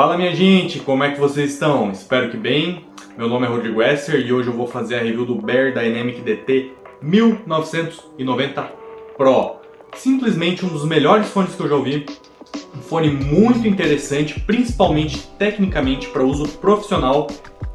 Fala minha gente, como é que vocês estão? Espero que bem. Meu nome é Rodrigo Esser e hoje eu vou fazer a review do Beyerdynamic DT 1990 Pro. Simplesmente um dos melhores fones que eu já ouvi. Um fone muito interessante, principalmente tecnicamente para uso profissional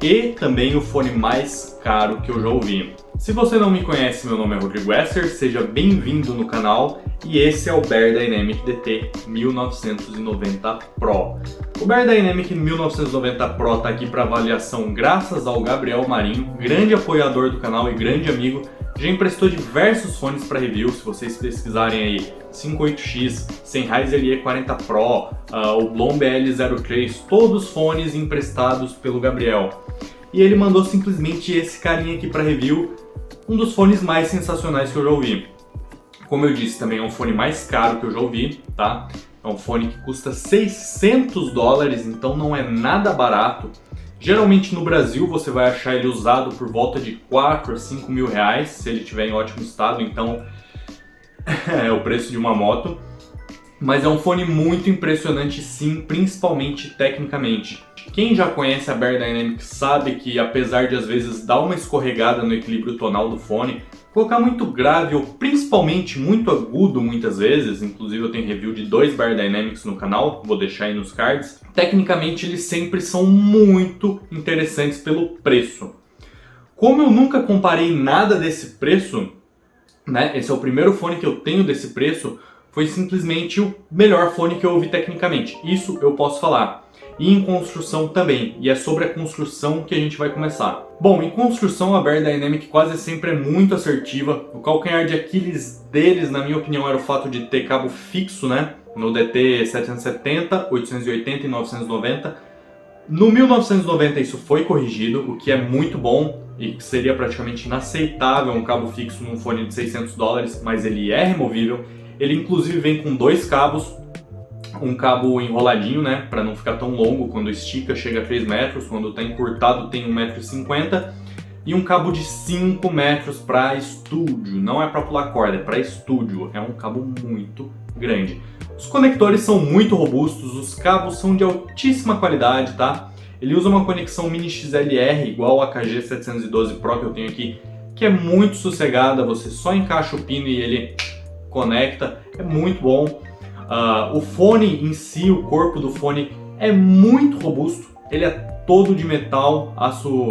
e também o fone mais caro que eu já ouvi. Se você não me conhece, meu nome é Rodrigo Esser, seja bem-vindo no canal e esse é o Beyerdynamic DT 1990 Pro. O Beyerdynamic 1990 Pro está aqui para avaliação graças ao Gabriel Marinho, grande apoiador do canal e grande amigo. Já emprestou diversos fones para review, se vocês pesquisarem aí 58X, Sennheiser IE40 Pro, o Blom BL03, todos fones emprestados pelo Gabriel. E ele mandou simplesmente esse carinha aqui para review, um dos fones mais sensacionais que eu já ouvi. Como eu disse, também é um fone mais caro que eu já ouvi, tá? É um fone que custa $600, então não é nada barato. Geralmente no Brasil você vai achar ele usado por volta de 4 a 5 mil reais, se ele estiver em ótimo estado, então é o preço de uma moto. Mas é um fone muito impressionante sim, principalmente tecnicamente. Quem já conhece a Beyerdynamic sabe que apesar de às vezes dar uma escorregada no equilíbrio tonal do fone, colocar muito grave ou principalmente muito agudo muitas vezes, inclusive eu tenho review de 2 Beyerdynamics no canal, vou deixar aí nos cards, tecnicamente eles sempre são muito interessantes pelo preço. Como eu nunca comparei nada desse preço, né, esse é o primeiro fone que eu tenho desse preço, foi simplesmente o melhor fone que eu ouvi tecnicamente, isso eu posso falar. E em construção também, e é sobre a construção que a gente vai começar. Bom, em construção a Beyerdynamic quase sempre é muito assertiva. O calcanhar de Aquiles deles, na minha opinião, era o fato de ter cabo fixo, né? No DT 770, 880 e 990. No 1990 isso foi corrigido, o que é muito bom e que seria praticamente inaceitável um cabo fixo num fone de $600, mas ele é removível. Ele inclusive vem com 2 cabos, um cabo enroladinho, né, para não ficar tão longo, quando estica chega a 3 metros, quando está encurtado tem 1,50 m, e um cabo de 5 metros para estúdio, não é para pular corda, é para estúdio, é um cabo muito grande. Os conectores são muito robustos, os cabos são de altíssima qualidade, tá? Ele usa uma conexão mini XLR igual a KG712 Pro que eu tenho aqui, que é muito sossegada, você só encaixa o pino e ele conecta, é muito bom. O fone em si, o corpo do fone é muito robusto, ele é todo de metal, aço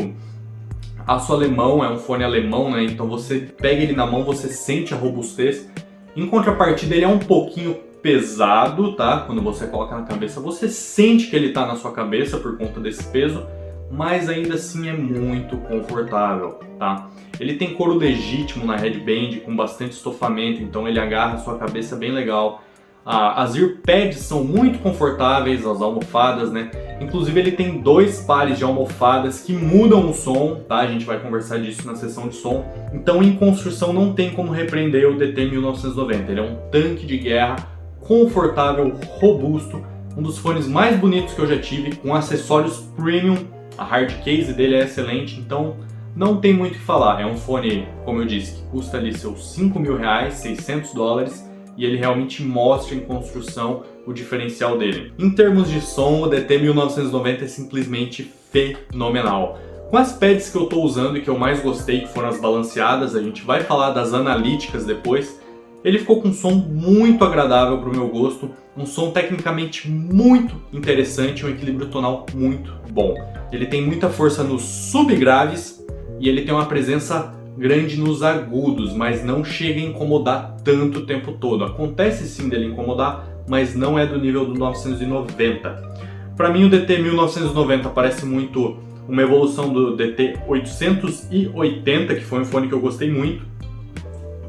alemão, é um fone alemão, né? Então você pega ele na mão, você sente a robustez. Em contrapartida ele é um pouquinho pesado, tá? Quando você coloca na cabeça, você sente que ele tá na sua cabeça por conta desse peso, mas ainda assim é muito confortável, tá? Ele tem couro legítimo na headband, com bastante estofamento, então ele agarra a sua cabeça bem legal. As earpads são muito confortáveis, as almofadas, né? Inclusive ele tem 2 pares de almofadas que mudam o som, tá? A gente vai conversar disso na sessão de som. Então em construção não tem como repreender o DT 1990. Ele é um tanque de guerra, confortável, robusto, um dos fones mais bonitos que eu já tive, com acessórios premium. A hard case dele é excelente, então não tem muito o que falar. É um fone, como eu disse, que custa ali seus 5 mil reais, $600, e ele realmente mostra em construção o diferencial dele. Em termos de som, o DT 1990 é simplesmente fenomenal. Com as pads que eu estou usando e que eu mais gostei, que foram as balanceadas, a gente vai falar das analíticas depois, ele ficou com um som muito agradável para o meu gosto, um som tecnicamente muito interessante, um equilíbrio tonal muito bom. Ele tem muita força nos subgraves e ele tem uma presença grande nos agudos, mas não chega a incomodar tanto o tempo todo. Acontece sim dele incomodar, mas não é do nível do 990. Para mim o DT 1990 parece muito uma evolução do DT 880, que foi um fone que eu gostei muito.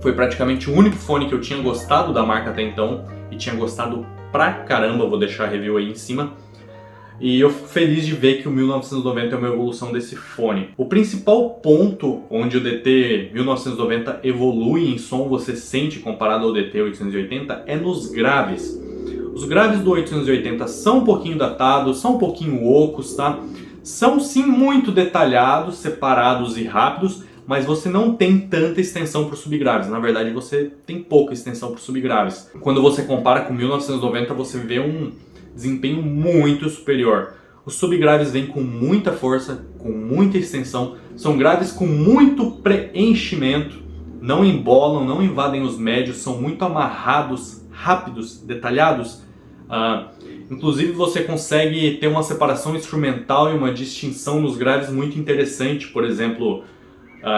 Foi praticamente o único fone que eu tinha gostado da marca até então, e tinha gostado pra caramba, vou deixar a review aí em cima. E eu fico feliz de ver que o 1990 é uma evolução desse fone. O principal ponto onde o DT 1990 evolui em som, você sente comparado ao DT 880, é nos graves. Os graves do 880 são um pouquinho datados, são um pouquinho ocos, tá? São sim muito detalhados, separados e rápidos, mas você não tem tanta extensão para os subgraves. Na verdade, você tem pouca extensão para os subgraves. Quando você compara com 1990, você vê desempenho muito superior. Os subgraves vêm com muita força, com muita extensão, são graves com muito preenchimento, não embolam, não invadem os médios, são muito amarrados, rápidos, detalhados. Inclusive você consegue ter uma separação instrumental e uma distinção nos graves muito interessante. Por exemplo,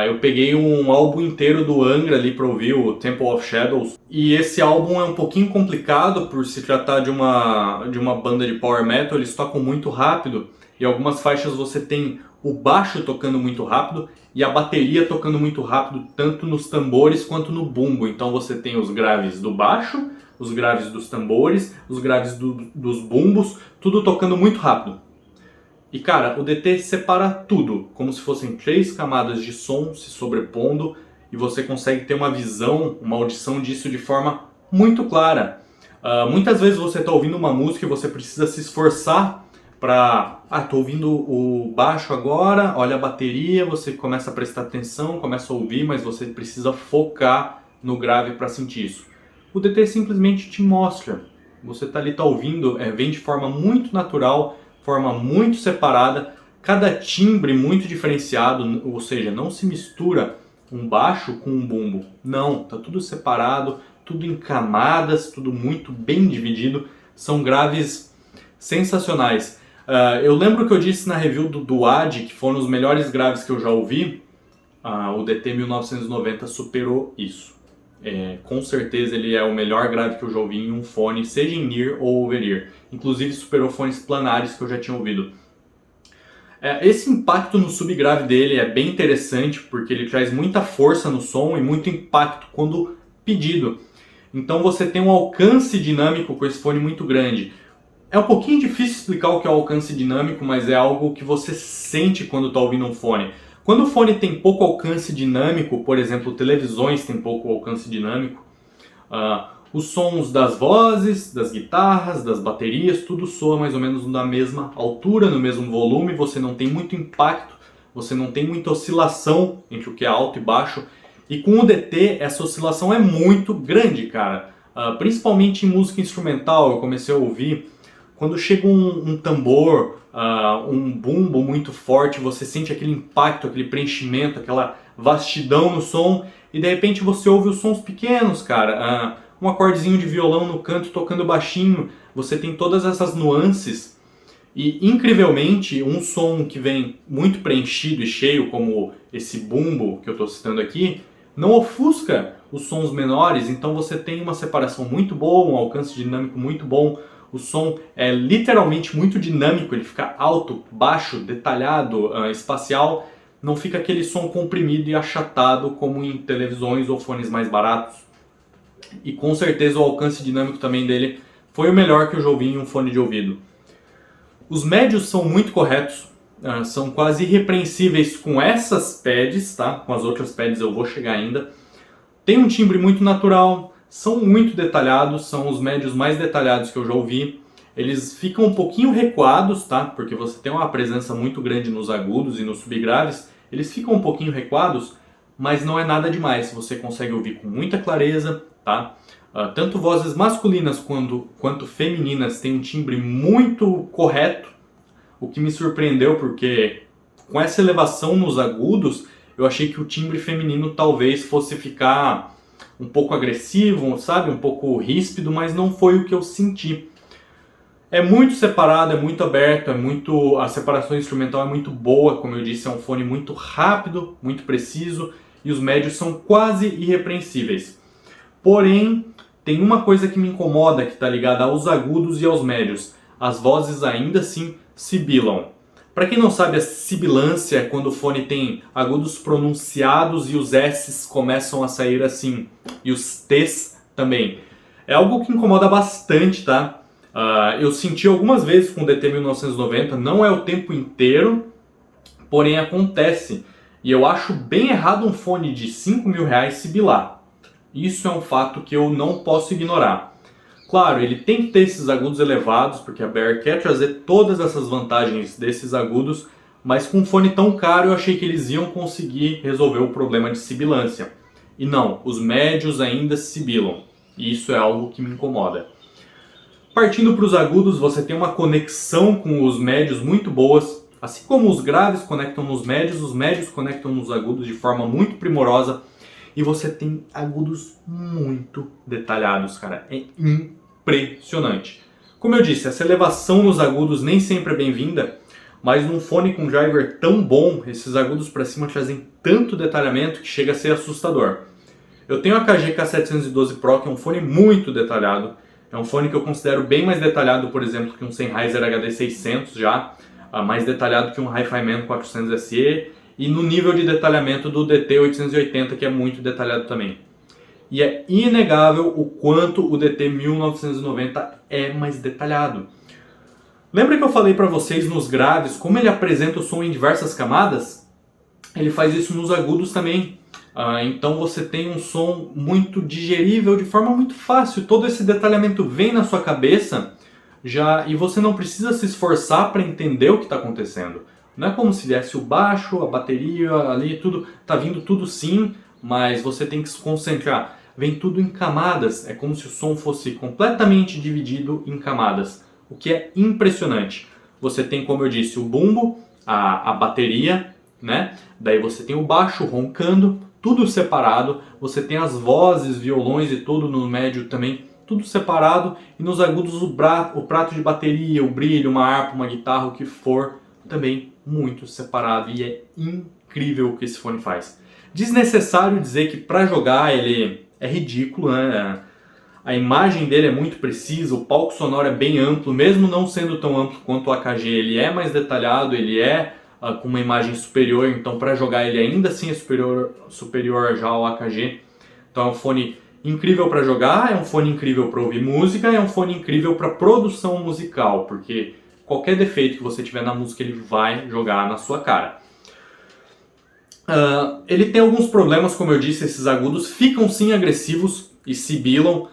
eu peguei um álbum inteiro do Angra ali para ouvir, o Temple of Shadows, e esse álbum é um pouquinho complicado por se tratar de uma banda de power metal. Eles tocam muito rápido e algumas faixas você tem o baixo tocando muito rápido e a bateria tocando muito rápido, tanto nos tambores quanto no bumbo. Então você tem os graves do baixo, os graves dos tambores, os graves dos bumbos, tudo tocando muito rápido. E cara, o DT separa tudo, como se fossem 3 camadas de som se sobrepondo, e você consegue ter uma visão, uma audição disso de forma muito clara. Muitas vezes você está ouvindo uma música e você precisa se esforçar para... tô ouvindo o baixo agora, olha a bateria, você começa a prestar atenção, começa a ouvir, mas você precisa focar no grave para sentir isso. O DT simplesmente te mostra. Você tá ouvindo, vem de forma muito natural, forma muito separada, cada timbre muito diferenciado, ou seja, não se mistura um baixo com um bumbo. Não, tá tudo separado, tudo em camadas, tudo muito bem dividido. São graves sensacionais. Eu lembro que eu disse na review do Duad que foram os melhores graves que eu já ouvi. O DT 1990 superou isso. Com certeza ele é o melhor grave que eu já ouvi em um fone, seja em ear ou over-ear. Inclusive superou fones planares que eu já tinha ouvido. Esse impacto no subgrave dele é bem interessante, porque ele traz muita força no som e muito impacto quando pedido. Então você tem um alcance dinâmico com esse fone muito grande. É um pouquinho difícil explicar o que é o alcance dinâmico, mas é algo que você sente quando está ouvindo um fone. Quando o fone tem pouco alcance dinâmico, por exemplo, televisões têm pouco alcance dinâmico, os sons das vozes, das guitarras, das baterias, tudo soa mais ou menos na mesma altura, no mesmo volume, você não tem muito impacto, você não tem muita oscilação entre o que é alto e baixo. E com o DT, essa oscilação é muito grande, cara. Principalmente em música instrumental, eu comecei a ouvir, quando chega um tambor, um bumbo muito forte, você sente aquele impacto, aquele preenchimento, aquela vastidão no som, e de repente você ouve os sons pequenos, cara. Um acordezinho de violão no canto tocando baixinho, você tem todas essas nuances, e incrivelmente um som que vem muito preenchido e cheio, como esse bumbo que eu estou citando aqui, não ofusca os sons menores, então você tem uma separação muito boa, um alcance dinâmico muito bom. O som é literalmente muito dinâmico, ele fica alto, baixo, detalhado, espacial, não fica aquele som comprimido e achatado como em televisões ou fones mais baratos. E com certeza o alcance dinâmico também dele foi o melhor que eu já ouvi em um fone de ouvido. Os médios são muito corretos, são quase irrepreensíveis com essas pads, tá? Com as outras pads eu vou chegar ainda. Tem um timbre muito natural, são muito detalhados, são os médios mais detalhados que eu já ouvi. Eles ficam um pouquinho recuados, tá? Porque você tem uma presença muito grande nos agudos e nos subgraves. Eles ficam um pouquinho recuados, mas não é nada demais. Você consegue ouvir com muita clareza, tá? Tanto vozes masculinas quanto femininas têm um timbre muito correto, o que me surpreendeu, porque com essa elevação nos agudos, eu achei que o timbre feminino talvez fosse ficar um pouco agressivo, sabe? Um pouco ríspido, mas não foi o que eu senti. É muito separado, é muito aberto, a separação instrumental é muito boa, como eu disse, é um fone muito rápido, muito preciso, e os médios são quase irrepreensíveis. Porém, tem uma coisa que me incomoda, que está ligada aos agudos e aos médios. As vozes ainda assim sibilam. Para quem não sabe, a sibilância é quando o fone tem agudos pronunciados e os S's começam a sair assim, e os T's também. É algo que incomoda bastante, tá? Eu senti algumas vezes com o DT 1990, não é o tempo inteiro, porém acontece. E eu acho bem errado um fone de R$5.000 sibilar. Isso é um fato que eu não posso ignorar. Claro, ele tem que ter esses agudos elevados, porque a Bear quer trazer todas essas vantagens desses agudos, mas com um fone tão caro eu achei que eles iam conseguir resolver o problema de sibilância. E não, os médios ainda sibilam, e isso é algo que me incomoda. Partindo para os agudos, você tem uma conexão com os médios muito boas. Assim como os graves conectam nos médios, os médios conectam nos agudos de forma muito primorosa. E você tem agudos muito detalhados, cara. É impressionante. Como eu disse, essa elevação nos agudos nem sempre é bem-vinda, mas num fone com driver tão bom, esses agudos para cima trazem tanto detalhamento que chega a ser assustador. Eu tenho a KG K712 Pro, que é um fone muito detalhado. É um fone que eu considero bem mais detalhado, por exemplo, que um Sennheiser HD600 já, mais detalhado que um Hi-Fi Man 400 SE, e no nível de detalhamento do DT880, que é muito detalhado também. E é inegável o quanto o DT1990 é mais detalhado. Lembra que eu falei para vocês nos graves como ele apresenta o som em diversas camadas? Ele faz isso nos agudos também. Então você tem um som muito digerível de forma muito fácil. Todo esse detalhamento vem na sua cabeça e você não precisa se esforçar para entender o que está acontecendo. Não é como se viesse o baixo, a bateria, ali tudo, tá vindo tudo sim, mas você tem que se concentrar. Vem tudo em camadas, é como se o som fosse completamente dividido em camadas, o que é impressionante. Você tem, como eu disse, o bumbo, a bateria, né? Daí você tem o baixo roncando, tudo separado. Você tem as vozes, violões e tudo no médio também, tudo separado. E nos agudos o prato de bateria, o brilho, uma harpa, uma guitarra, o que for, também muito separado. E é incrível o que esse fone faz. Desnecessário dizer que para jogar ele é ridículo, né? A imagem dele é muito precisa, o palco sonoro é bem amplo, mesmo não sendo tão amplo quanto o AKG, ele é mais detalhado, ele é com uma imagem superior, então para jogar ele ainda assim é superior já ao AKG. Então é um fone incrível para jogar, é um fone incrível para ouvir música, é um fone incrível para produção musical, porque qualquer defeito que você tiver na música ele vai jogar na sua cara. Ele tem alguns problemas, como eu disse, esses agudos ficam sim agressivos e sibilam.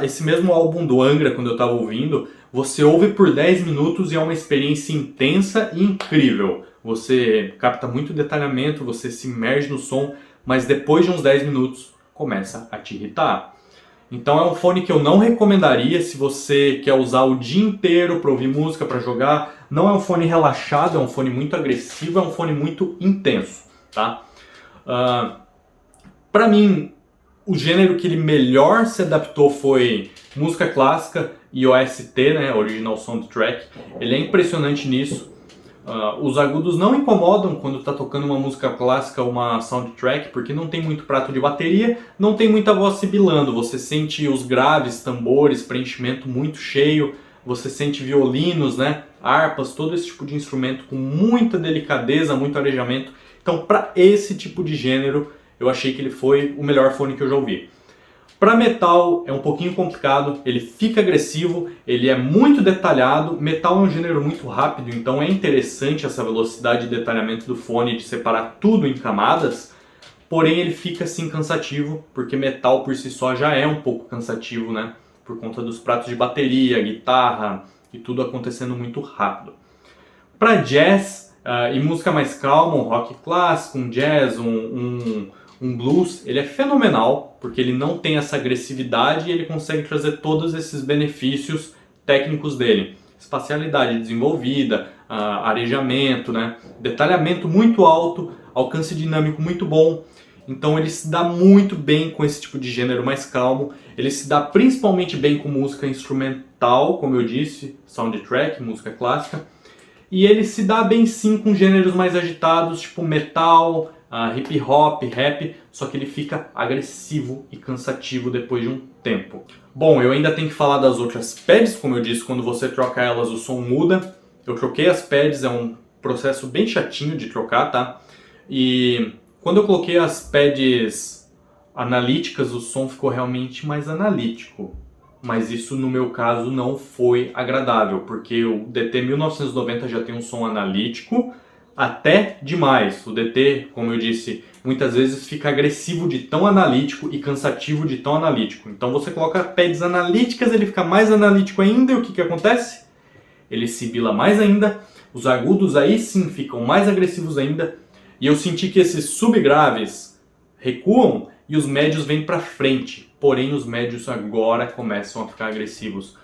Esse mesmo álbum do Angra, quando eu estava ouvindo, você ouve por 10 minutos e é uma experiência intensa e incrível. Você capta muito detalhamento, você se imerge no som, mas depois de uns 10 minutos começa a te irritar. Então é um fone que eu não recomendaria se você quer usar o dia inteiro para ouvir música, para jogar. Não é um fone relaxado, é um fone muito agressivo, é um fone muito intenso, tá? Para mim, o gênero que ele melhor se adaptou foi música clássica e OST, né, Original Soundtrack. Ele é impressionante nisso. Os agudos não incomodam quando está tocando uma música clássica ou uma soundtrack, porque não tem muito prato de bateria, não tem muita voz sibilando. Você sente os graves, tambores, preenchimento muito cheio, você sente violinos, né, harpas, todo esse tipo de instrumento com muita delicadeza, muito arejamento. Então, para esse tipo de gênero, eu achei que ele foi o melhor fone que eu já ouvi. Para metal é um pouquinho complicado, ele fica agressivo, ele é muito detalhado. Metal é um gênero muito rápido, então é interessante essa velocidade de detalhamento do fone, de separar tudo em camadas, porém ele fica assim cansativo, porque metal por si só já é um pouco cansativo, né? Por conta dos pratos de bateria, guitarra e tudo acontecendo muito rápido. Para jazz e música mais calma, um rock clássico, um jazz, um blues, ele é fenomenal, porque ele não tem essa agressividade e ele consegue trazer todos esses benefícios técnicos dele. Espacialidade desenvolvida, arejamento, né? Detalhamento muito alto, alcance dinâmico muito bom. Então ele se dá muito bem com esse tipo de gênero mais calmo. Ele se dá principalmente bem com música instrumental, como eu disse, soundtrack, música clássica. E ele se dá bem sim com gêneros mais agitados, tipo metal, hip hop, rap, só que ele fica agressivo e cansativo depois de um tempo. Bom, eu ainda tenho que falar das outras pads, como eu disse, quando você troca elas o som muda. Eu troquei as pads, é um processo bem chatinho de trocar, tá? E quando eu coloquei as pads analíticas, o som ficou realmente mais analítico. Mas isso no meu caso não foi agradável, porque o DT1990 já tem um som analítico, até demais. O DT, como eu disse, muitas vezes fica agressivo de tão analítico e cansativo de tão analítico. Então você coloca pads analíticas, ele fica mais analítico ainda, e o que acontece? Ele sibila mais ainda, os agudos aí sim ficam mais agressivos ainda, e eu senti que esses subgraves recuam e os médios vêm para frente, porém os médios agora começam a ficar agressivos.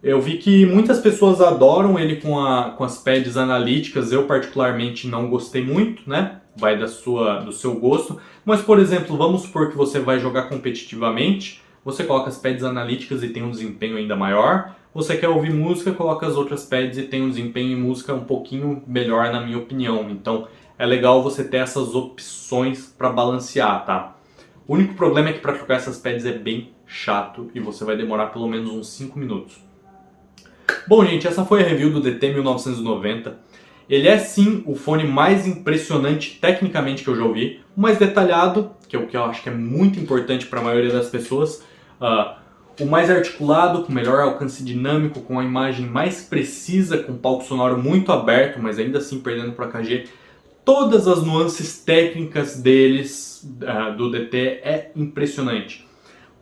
Eu vi que muitas pessoas adoram ele com as pads analíticas, eu particularmente não gostei muito, né? Vai do seu gosto. Mas, por exemplo, vamos supor que você vai jogar competitivamente, você coloca as pads analíticas e tem um desempenho ainda maior. Você quer ouvir música, coloca as outras pads e tem um desempenho em música um pouquinho melhor, na minha opinião. Então, é legal você ter essas opções para balancear, tá? O único problema é que para trocar essas pads é bem chato e você vai demorar pelo menos uns 5 minutos. Bom, gente, essa foi a review do DT1990. Ele é sim o fone mais impressionante tecnicamente que eu já ouvi, o mais detalhado, que é o que eu acho que é muito importante para a maioria das pessoas, o mais articulado, com melhor alcance dinâmico, com a imagem mais precisa, com palco sonoro muito aberto, mas ainda assim perdendo para KG. Todas as nuances técnicas deles, do DT, é impressionante.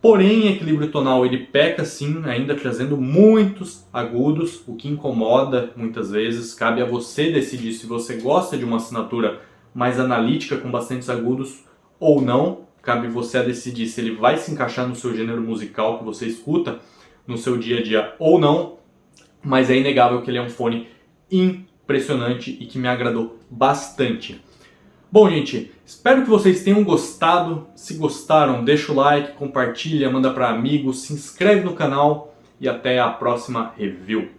Porém, em equilíbrio tonal ele peca sim, ainda trazendo muitos agudos, o que incomoda muitas vezes. Cabe a você decidir se você gosta de uma assinatura mais analítica com bastantes agudos ou não. Cabe você a decidir se ele vai se encaixar no seu gênero musical que você escuta no seu dia a dia ou não. Mas é inegável que ele é um fone impressionante e que me agradou bastante. Bom, gente, espero que vocês tenham gostado. Se gostaram, deixa o like, compartilha, manda para amigos, se inscreve no canal e até a próxima review.